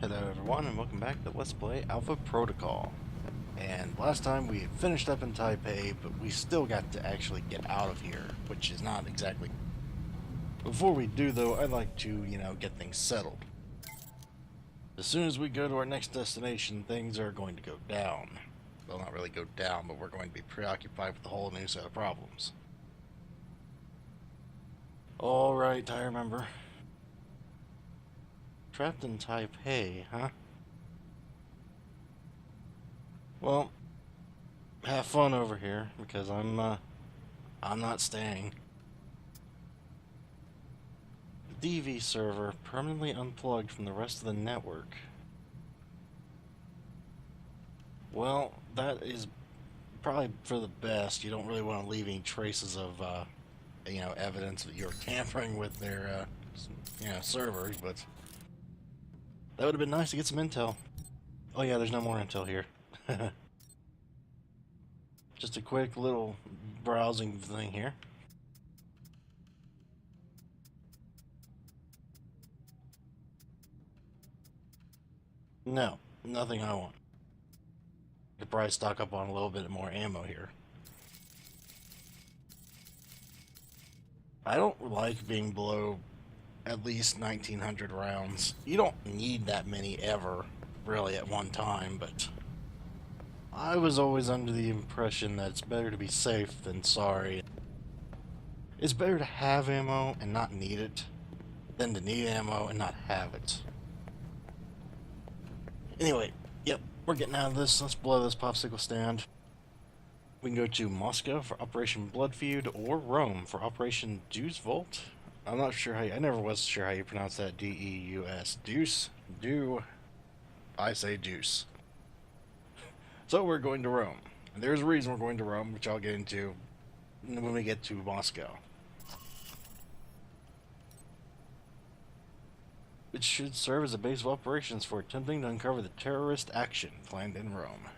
Hello everyone and welcome back to Let's Play Alpha Protocol. And last time we finished up in Taipei, but we still got to actually get out of here, which is not exactly... Before we do though, I'd like to, get things settled. As soon as we go to our next destination, things are going to go down. Well, not really go down, but we're going to be preoccupied with a whole new set of problems. Alright, I remember. Trapped in Taipei, huh? Well, have fun over here, because I'm not staying. The DV server permanently unplugged from the rest of the network. Well, that is probably for the best. You don't really want to leave any traces of, evidence that you're tampering with their, servers, but that would have been nice to get some intel. Oh yeah, there's no more intel here. Just a quick little browsing thing here. No, nothing I want. Could probably stock up on a little bit more ammo here. I don't like being below at least 1900 rounds. You don't need that many ever, really, at one time, but I was always under the impression that it's better to be safe than sorry. It's better to have ammo and not need it than to need ammo and not have it. Anyway, yep, we're getting out of this. Let's blow this popsicle stand. We can go to Moscow for Operation Blood Feud or Rome for Operation Deuce Volt. I'm not sure how I never was sure how you pronounce that. D-E-U-S. Deuce? I say deuce. So we're going to Rome. And there's a reason we're going to Rome, which I'll get into when we get to Moscow. It should serve as a base of operations for attempting to uncover the terrorist action planned in Rome.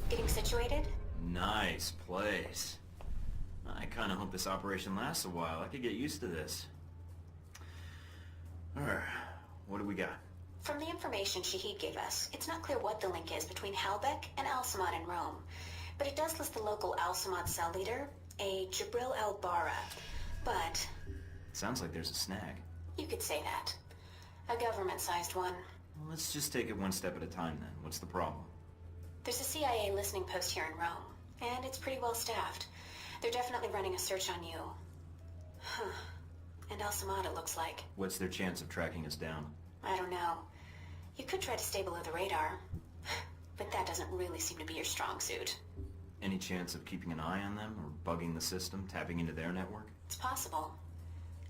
Getting situated? Nice place. I kind of hope this operation lasts a while. I could get used to this. Alright, what do we got? From the information Shahid gave us, it's not clear what the link is between Halbeck and Al-Samad in Rome. But it does list the local Al-Samad cell leader, a Jibril al-Bara. But... Sounds like there's a snag. you could say that. A government-sized one. Well, let's just take it one step at a time then. What's the problem? There's a CIA listening post here in Rome, and it's pretty well staffed. They're definitely running a search on you. Huh. And Al-Samad, it looks like. What's their chance of tracking us down? I don't know. You could try to stay below the radar, but that doesn't really seem to be your strong suit. Any chance of keeping an eye on them, or bugging the system, tapping into their network? It's possible,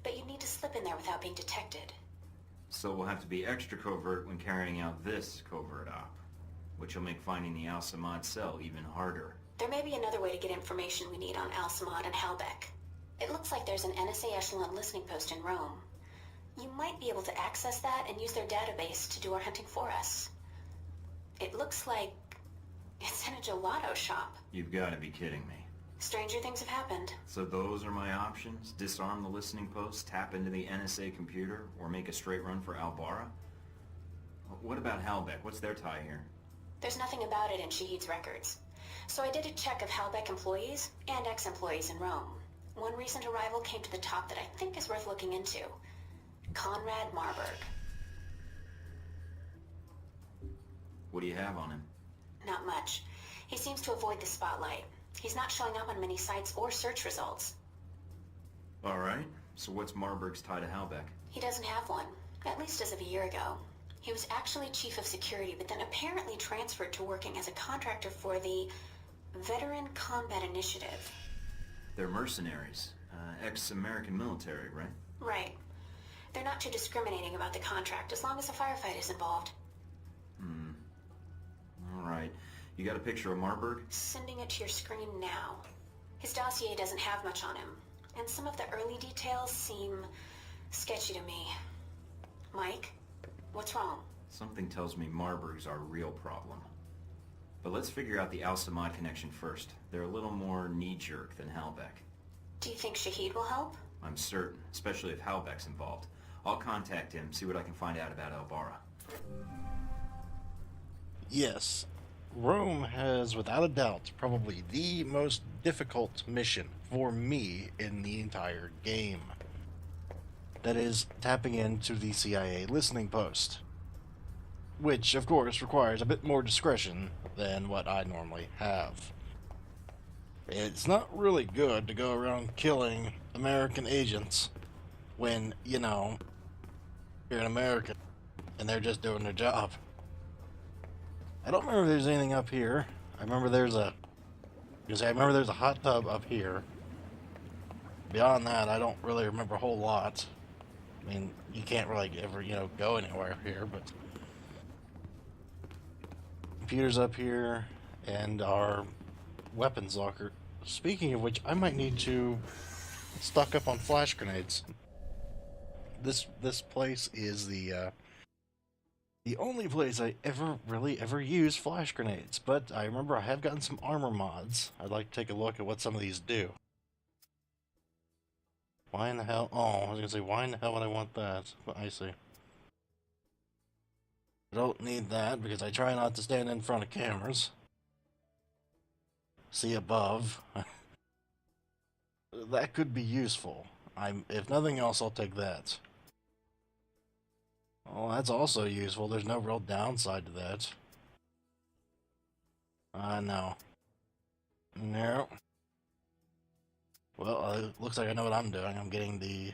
but you'd need to slip in there without being detected. So we'll have to be extra covert when carrying out this covert op, which will make finding the Al-Samad cell even harder. There may be another way to get information we need on Al-Samad and Halbeck. It looks like there's an NSA echelon listening post in Rome. You might be able to access that and use their database to do our hunting for us. It looks like it's in a gelato shop. You've got to be kidding me. Stranger things have happened. So those are my options? Disarm the listening post, tap into the NSA computer, or make a straight run for Al-Bara? What about Halbeck? What's their tie here? There's nothing about it in Shahid's records. So I did a check of Halbeck employees and ex-employees in Rome. One recent arrival came to the top that I think is worth looking into. Conrad Marburg. What do you have on him? Not much. He seems to avoid the spotlight. He's not showing up on many sites or search results. Alright, so what's Marburg's tie to Halbeck? He doesn't have one, at least as of a year ago. He was actually chief of security, but then apparently transferred to working as a contractor for the Veteran Combat Initiative. They're mercenaries. Ex-American military, right? Right. They're not too discriminating about the contract, as long as a firefight is involved. Alright. You got a picture of Marburg? Sending it to your screen now. His dossier doesn't have much on him, and some of the early details seem sketchy to me. Mike, what's wrong? Something tells me Marburg's our real problem. But let's figure out the Al-Samad connection first. They're a little more knee-jerk than Halbeck. Do you think Shahid will help? I'm certain, especially if Halbeck's involved. I'll contact him, see what I can find out about Al-Bara. Yes, Rome has, without a doubt, probably the most difficult mission for me in the entire game. That is tapping into the CIA listening post. Which, of course, requires a bit more discretion than what I normally have. It's not really good to go around killing American agents when, you know, you're an American and they're just doing their job. I don't remember if there's anything up here. I remember there's a hot tub up here. Beyond that, I don't really remember a whole lot. I mean, you can't really ever, go anywhere here, but computers up here and our weapons locker. Speaking of which, I might need to stock up on flash grenades. This place is the only place I ever use flash grenades, but I remember I have gotten some armor mods. I'd like to take a look at what some of these do. Why in the hell? Oh, I was gonna say, why in the hell would I want that? But I see. I don't need that because I try not to stand in front of cameras. See above. That could be useful. If nothing else, I'll take that. Well, that's also useful. There's no real downside to that. No. No. Well, it looks like I know what I'm doing. I'm getting the...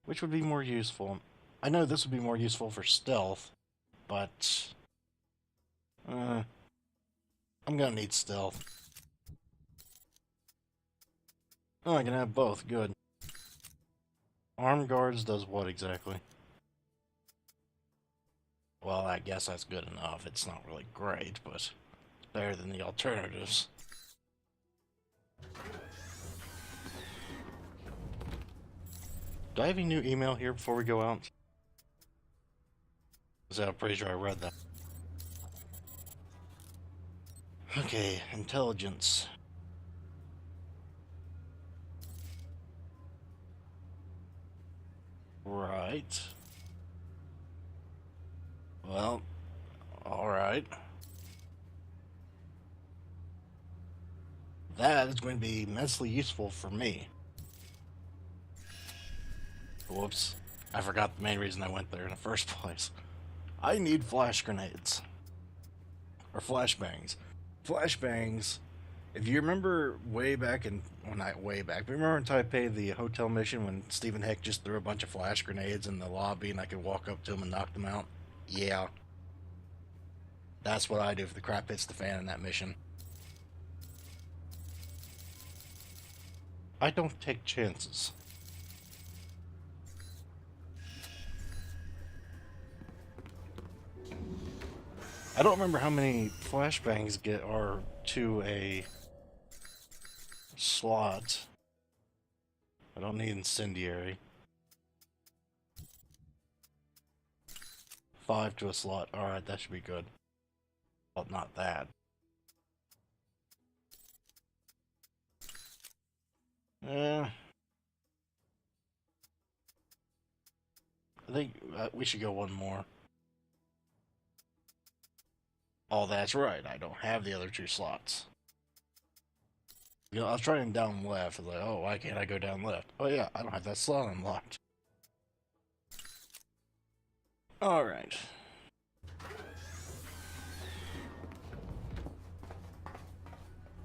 Which would be more useful? I know this would be more useful for stealth, but... I'm gonna need stealth. Oh, I can have both. Good. Armed guards does what exactly? Well, I guess that's good enough. It's not really great, but it's better than the alternatives. Do I have any new email here before we go out? I'm pretty sure I read that. Okay, intelligence. Right. Well, alright. That is going to be immensely useful for me. Whoops. I forgot the main reason I went there in the first place. I need flash grenades. Or flashbangs. Flashbangs, if you remember way back in... Well, not way back, but remember in Taipei, the hotel mission when Stephen Heck just threw a bunch of flash grenades in the lobby and I could walk up to them and knock them out? Yeah. That's what I do if the crap hits the fan in that mission. I don't take chances. I don't remember how many flashbangs are to a slot. I don't need incendiary. 5 to a slot. Alright, that should be good. Well, not that. I think we should go one more. Oh, that's right. I don't have the other 2 slots. You know, I was trying down left. I was like, oh, why can't I go down left? Oh, yeah, I don't have that slot unlocked. Alright.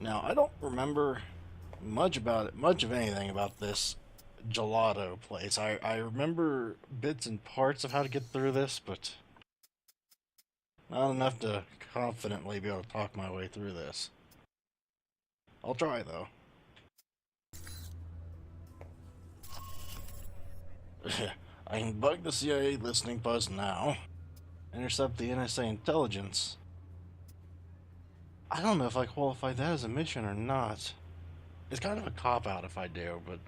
Now, I don't remember much of anything about this gelato place. I remember bits and parts of how to get through this, but not enough to confidently be able to talk my way through this. I'll try, though. I can bug the CIA listening post now. Intercept the NSA intelligence. I don't know if I qualify that as a mission or not. It's kind of a cop-out if I do, but...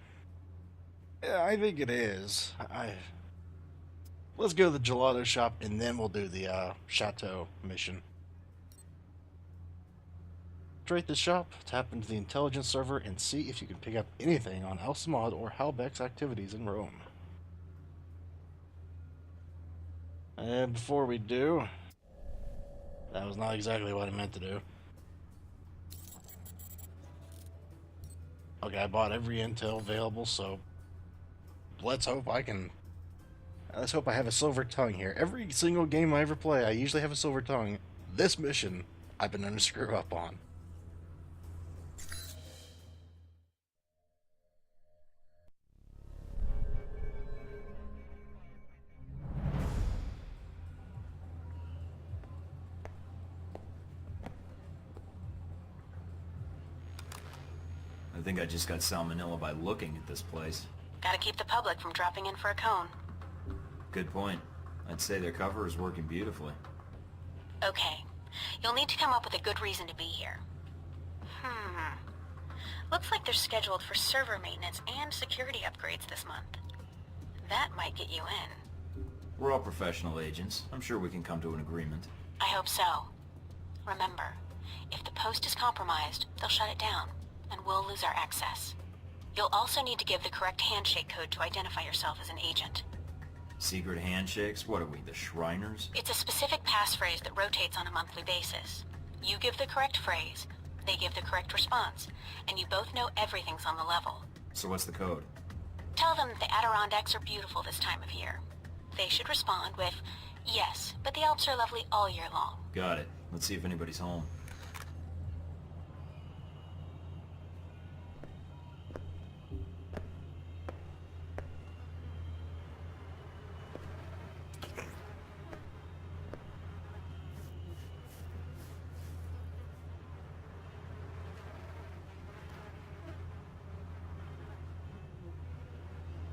yeah, I think it is. Let's go to the gelato shop, and then we'll do the Chateau mission. Infiltrate the shop, tap into the intelligence server, and see if you can pick up anything on Alcimad or Halbeck's activities in Rome. And before we do, that was not exactly what I meant to do. Okay, I bought every intel available, so let's hope I have a silver tongue here. Every single game I ever play, I usually have a silver tongue. This mission, I've been going to screw up on. I think I just got salmonella by looking at this place. Gotta keep the public from dropping in for a cone. Good point. I'd say their cover is working beautifully. Okay. You'll need to come up with a good reason to be here. Looks like they're scheduled for server maintenance and security upgrades this month. That might get you in. We're all professional agents. I'm sure we can come to an agreement. I hope so. Remember, if the post is compromised, they'll shut it down, and we'll lose our access. You'll also need to give the correct handshake code to identify yourself as an agent. Secret handshakes? What are we, the Shriners? It's a specific passphrase that rotates on a monthly basis. You give the correct phrase, they give the correct response, and you both know everything's on the level. So what's the code? Tell them that the Adirondacks are beautiful this time of year. They should respond with, yes, but the Alps are lovely all year long. Got it. Let's see if anybody's home.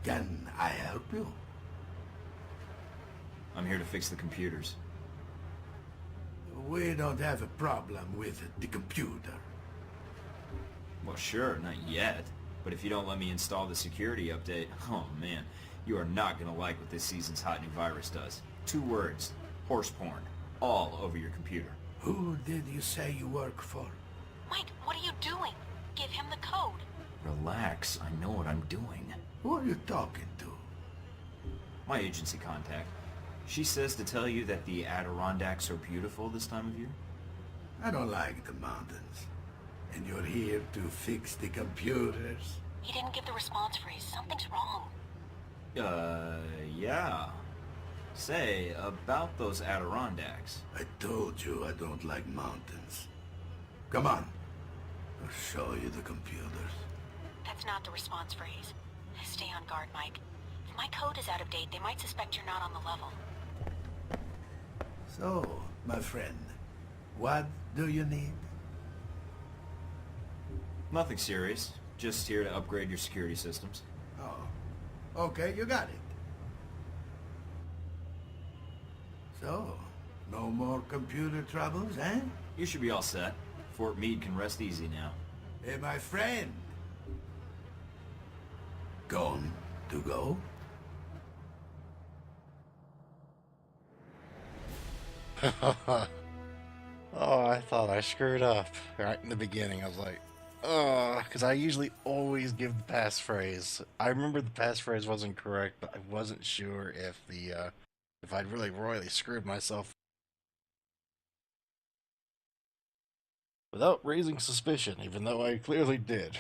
Can I help you? I'm here to fix the computers. We don't have a problem with the computer. Well, sure, not yet. But if you don't let me install the security update, oh man, you are not gonna like what this season's hot new virus does. 2 words. Horse porn. All over your computer. Who did you say you work for? Mike, what are you doing? Give him the code. Relax, I know what I'm doing. Who are you talking to? My agency contact. She says to tell you that the Adirondacks are beautiful this time of year. I don't like the mountains. And you're here to fix the computers. He didn't give the response phrase. Something's wrong. Yeah. Say, about those Adirondacks. I told you I don't like mountains. Come on. I'll show you the computers. That's not the response phrase. Stay on guard, Mike. If my code is out of date, they might suspect you're not on the level. So, my friend, what do you need? Nothing serious. Just here to upgrade your security systems. Oh, okay, you got it. So, no more computer troubles, eh? You should be all set. Fort Meade can rest easy now. Hey, my friend. Gone to go? Oh, I thought I screwed up right in the beginning. I was like, oh, because I usually always give the passphrase. I remember the passphrase wasn't correct, but I wasn't sure if if I'd really royally screwed myself without raising suspicion, even though I clearly did.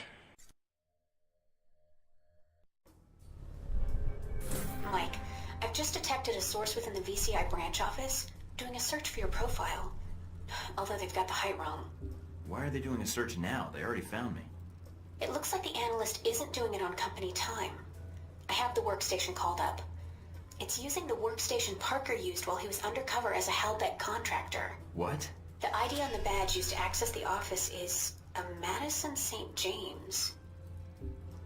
Mike, I've just detected a source within the VCI branch office doing a search for your profile. Although they've got the height wrong. Why are they doing a search now? They already found me. It looks like the analyst isn't doing it on company time. I have the workstation called up. It's using the workstation Parker used while he was undercover as a Halbeck contractor. What? The ID on the badge used to access the office is a Madison St. James.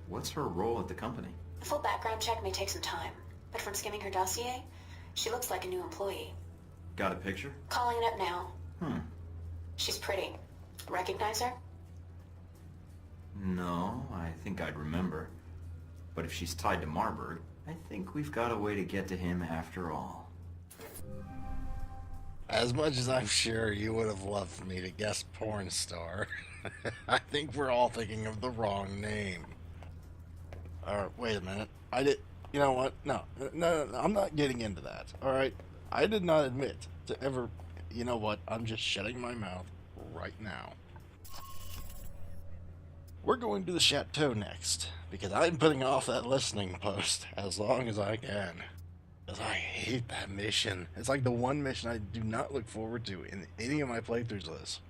What's her role at the company? A full background check may take some time, but from skimming her dossier, she looks like a new employee. Got a picture? Calling it up now. She's She's pretty. Recognize her? No, I think I'd remember. But if she's tied to Marburg, I think we've got a way to get to him after all. As much as I'm sure you would have loved for me to guess porn star, I think we're all thinking of the wrong name. Wait a minute. I did. You know what? No, I'm not getting into that. All right. I did not admit to ever. You know what? I'm just shutting my mouth right now. We're going to the chateau next because I'm putting off that listening post as long as I can. Because I hate that mission. It's like the one mission I do not look forward to in any of my playthroughs of this.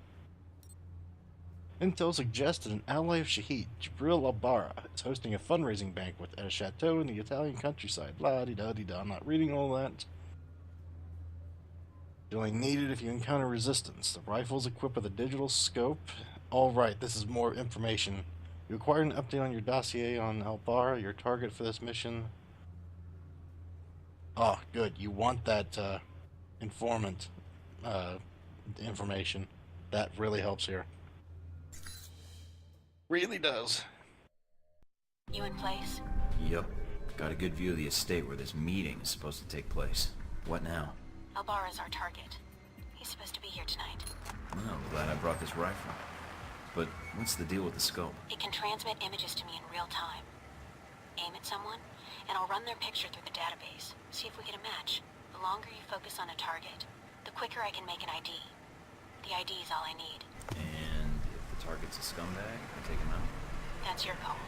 Intel suggested an ally of Shahid, Jibril Al-Bara, is hosting a fundraising banquet at a chateau in the Italian countryside. La-di-da-di-da, I'm not reading all that. It's only needed if you encounter resistance. The rifle is equipped with a digital scope. Alright, this is more information. You acquired an update on your dossier on Al-Bara, your target for this mission. Oh, good. You want that informant information. That really helps here. Really does. You in place? Yep. Got a good view of the estate where this meeting is supposed to take place. What now? Albara's our target. He's supposed to be here tonight. Well, I'm glad I brought this rifle. But what's the deal with the scope? It can transmit images to me in real time. Aim at someone, and I'll run their picture through the database. See if we get a match. The longer you focus on a target, the quicker I can make an ID. The ID is all I need. And if the target's a scumbag, I take him out? That's your call.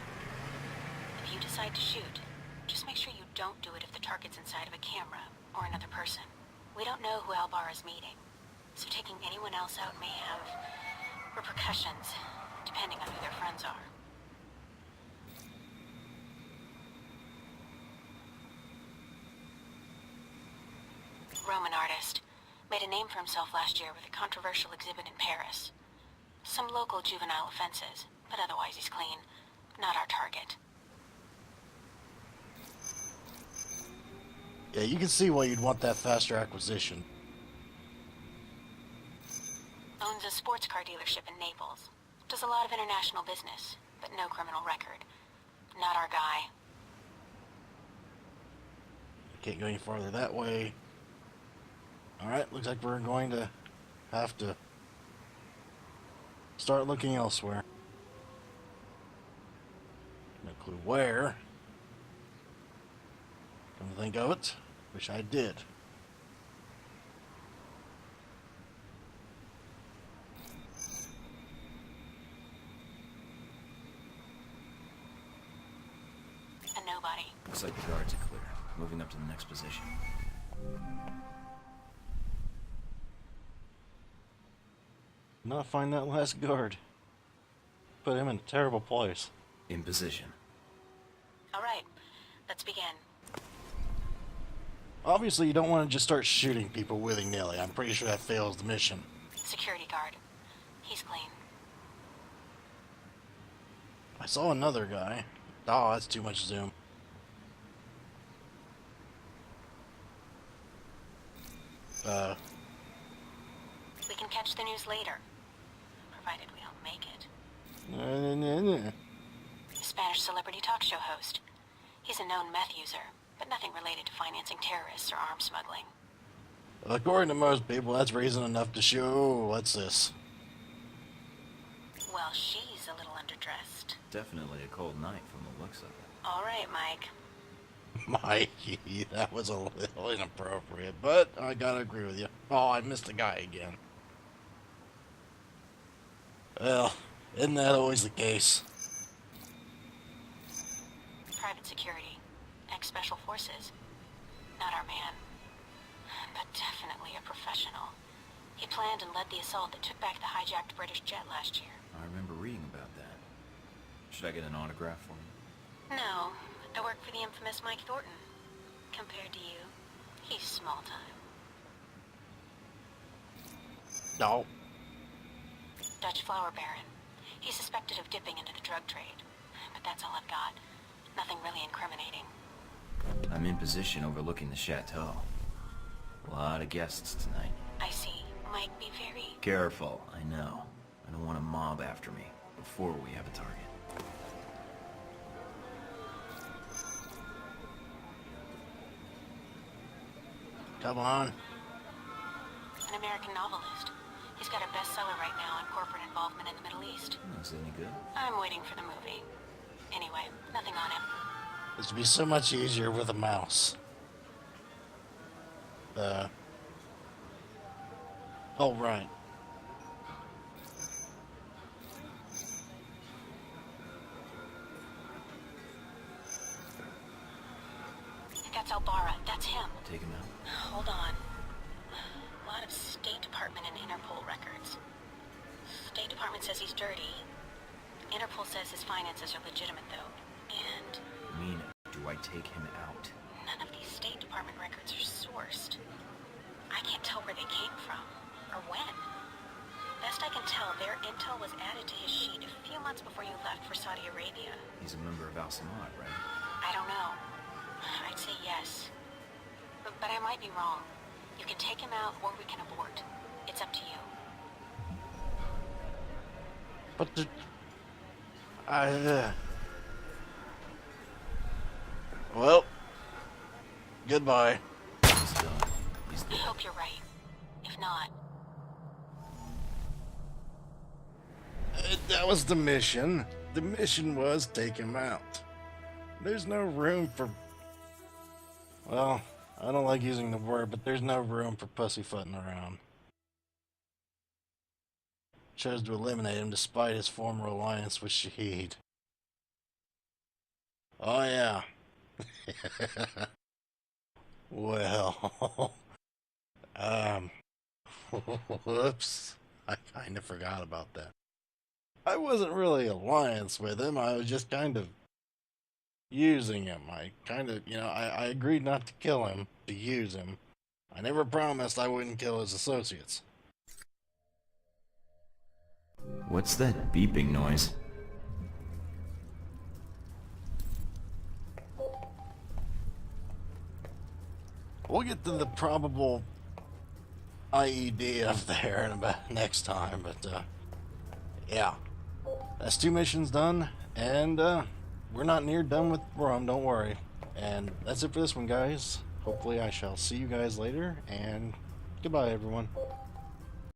If you decide to shoot, just make sure you don't do it if the target's inside of a camera or another person. We don't know who Albara's meeting, so taking anyone else out may have repercussions, depending on who their friends are. Roman artist. Made a name for himself last year with a controversial exhibit in Paris. Some local juvenile offenses, but otherwise he's clean. Not our target. Yeah, you can see why you'd want that faster acquisition. Owns a sports car dealership in Naples. Does a lot of international business, but no criminal record. Not our guy. Can't go any farther that way. Alright, looks like we're going to have to start looking elsewhere. No clue where. Come to think of it, wish I did. A nobody. Looks like the guards are clear. Moving up to the next position. Not find that last guard. Put him in a terrible place. In position. All right, let's begin. Obviously, you don't want to just start shooting people willy-nilly. I'm pretty sure that fails the mission. Security guard. He's clean. I saw another guy. Oh, that's too much zoom. We can catch the news later, provided we don't make it. Spanish celebrity talk show host. He's a known meth user, but nothing related to financing terrorists or arms smuggling. According to most people, that's reason enough to show. What's this? Well, she's a little underdressed. Definitely a cold night from the looks of it. All right, Mike. Mikey, that was a little inappropriate, but I gotta agree with you. Oh, I missed a guy again. Well, isn't that always the case? Private security. Ex-special forces. Not our man. But definitely a professional. He planned and led the assault that took back the hijacked British jet last year. I remember reading about that. Should I get an autograph for him? No, I work for the infamous Mike Thornton. Compared to you, he's small time. No. Dutch flower baron. He's suspected of dipping into the drug trade. But that's all I've got. Nothing really incriminating. I'm in position overlooking the chateau. A lot of guests tonight. I see. Mike, be very... Careful, I know. I don't want a mob after me before we have a target. Come on. An an American novelist. He's got a bestseller right now on corporate involvement in the Middle East. Is it any good? I'm waiting for the movie. Anyway, nothing on him. This would be so much easier with a mouse. Oh, right. That's Albara. That's him. Take him out. Hold on. A lot of State Department and Interpol records. State Department says he's dirty. Interpol says his finances are legitimate, though. And Mina, do I take him out? none of these State Department records are sourced. I can't tell where they came from, or when. Best I can tell, their intel was added to his sheet a few months before you left for Saudi Arabia. He's a member of Al-Samad, right? I don't know. I'd say yes. But I might be wrong. You can take him out, or we can abort. It's up to you. But the... Well, goodbye. He's done. He's I dead. hope you're right. If not, That was the mission. The mission was take him out. There's no room for... Well, I don't like using the word, but there's no room for pussyfooting around. Chose to eliminate him despite his former alliance with Shahid. Oh yeah. Well, whoops. I kind of forgot about that. I wasn't really alliance with him. I was just kind of using him. I kind of, I agreed not to kill him, to use him. I never promised I wouldn't kill his associates. What's that beeping noise? We'll get to the probable IED up there in about next time, but yeah. That's 2 missions done, and we're not near done with Rome, don't worry. And that's it for this one, guys. Hopefully I shall see you guys later, and goodbye, everyone.